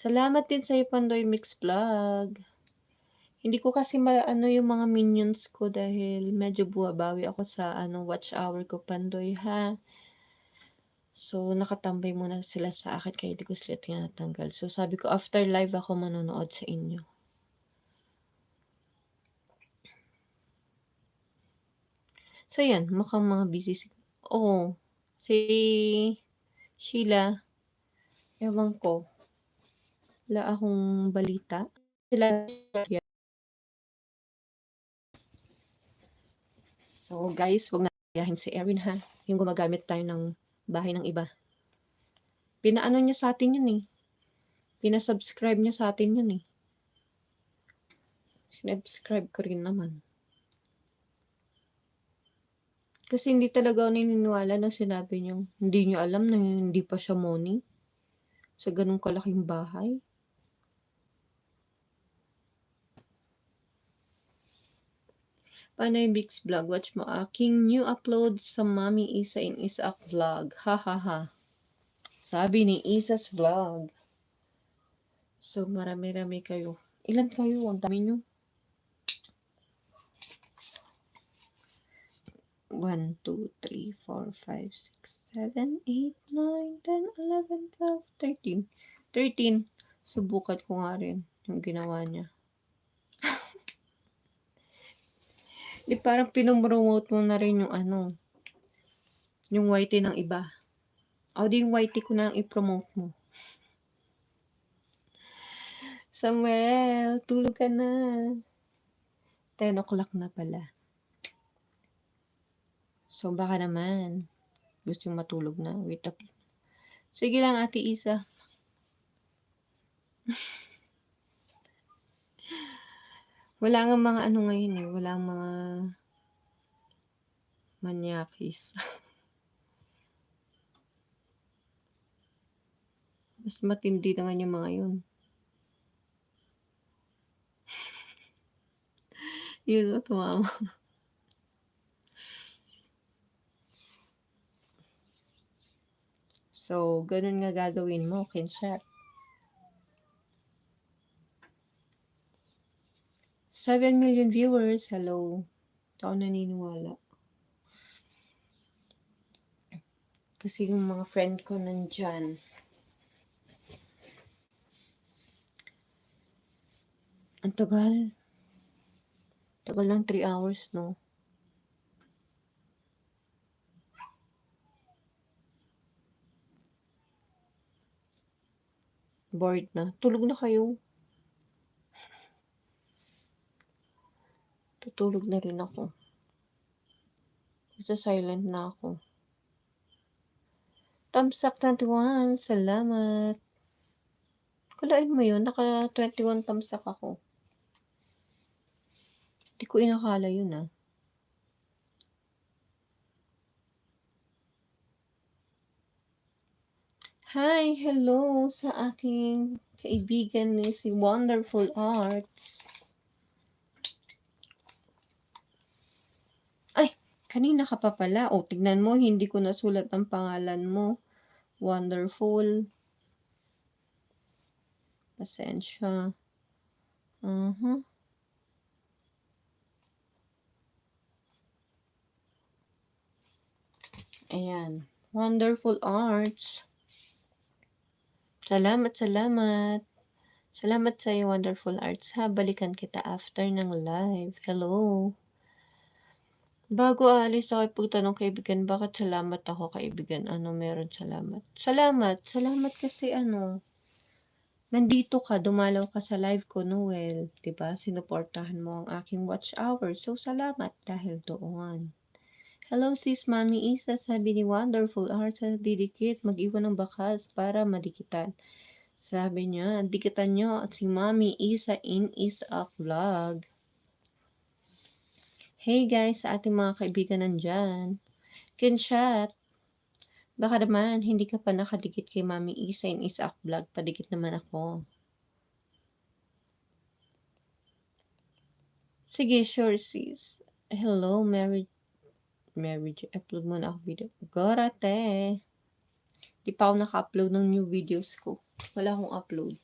Salamat din sa'yo, Pandoy Mix Vlog. Hindi ko kasi maano yung mga minions ko dahil medyo bumabawi ako sa watch hour ko, Pandoy, ha. So, nakatambay muna sila sa akin kaya di ko sila tinatanggal. So, sabi ko after live ako manonood sa inyo. So, yan. Mukhang mga busy Oo. Si Sheila, ewan ko. Wala akong balita. Sila So, guys, wag na gayahin si Erin, ha. Yung gumagamit tayo ng bahay ng iba. Pinaano niya sa atin yun, eh. Pina-subscribe niya sa atin yun, eh. Sinubscribe ko rin naman. Kasi hindi talaga ako naniniwala na sinabi niyo, hindi niyo alam na hindi pa siya money sa ganung kalaking bahay. Paano yung Bix Vlog? Watch mo aking new upload sa Mami Isa in Isaac Vlog. Ha ha ha. Sabi ni Isa's Vlog. So, marami-rami kayo. Ilan kayo? Ang dami nyo. 1, 2, 3, 4, 5, 6, 7, 8, 9, 10, 11, 12, 13. 13. Subukan ko nga rin yung ginawa niya. Di parang pinopromote mo na rin yung yung YT ng iba. O di yung YT ko na i-promote mo. Samuel, tulog ka na. 10 o'clock na pala. So, baka naman. Gusto yung matulog na. Wait up. Sige lang, Ate Isa. Wala nga mga ngayon eh. Wala mga manyakis. Mas matindi naman yung mga yun. Yun o, tumama. So, ganun nga gagawin mo, Kinshot. 7 million viewers. Hello. Ako naniniwala. Kasi yung mga friend ko nandyan. Ang tagal. Tagal lang 3 hours, no? Bored na. Tulog na kayo. Tutulog na rin ako. Silent na ako. Tamsak 21. Salamat. Kulain mo yun. Naka 21 tamsak ako. Hindi ko inakala yun, ah. Hi, hello sa aking kaibigan ni si Wonderful Arts. Ay, kanina ka pa pala. O, tignan mo, hindi ko nasulat ang pangalan mo. Wonderful. Pasensya. Ayan. Wonderful Arts. Salamat, salamat. Salamat sa iyo, Wonderful Arts, ha. Balikan kita after ng live. Hello. Bago aalis ako, pagtanong kaibigan, bakit salamat ako, kaibigan? Ano meron salamat? Salamat. Salamat kasi nandito ka, dumalaw ka sa live ko, Noel. Diba? Sinuportahan mo ang aking watch hour. So, salamat dahil doon. Hello, sis Mami Isa, sabi ni Wonderful Arts, sa didikit, mag-iwan ng bakas para madikitan. Sabi niya, dikitan nyo si Mami Isa in Isaac Vlog. Hey guys, sa ating mga kaibigan nandyan. Kinshot, baka naman hindi ka pa nakadikit kay Mami Isa in Isaac Vlog. Padikit naman ako. Sige, sure sis. Hello, Mary. Upload mo na ako video. Gorate. Di pa ako naka-upload ng new videos ko. Wala akong upload.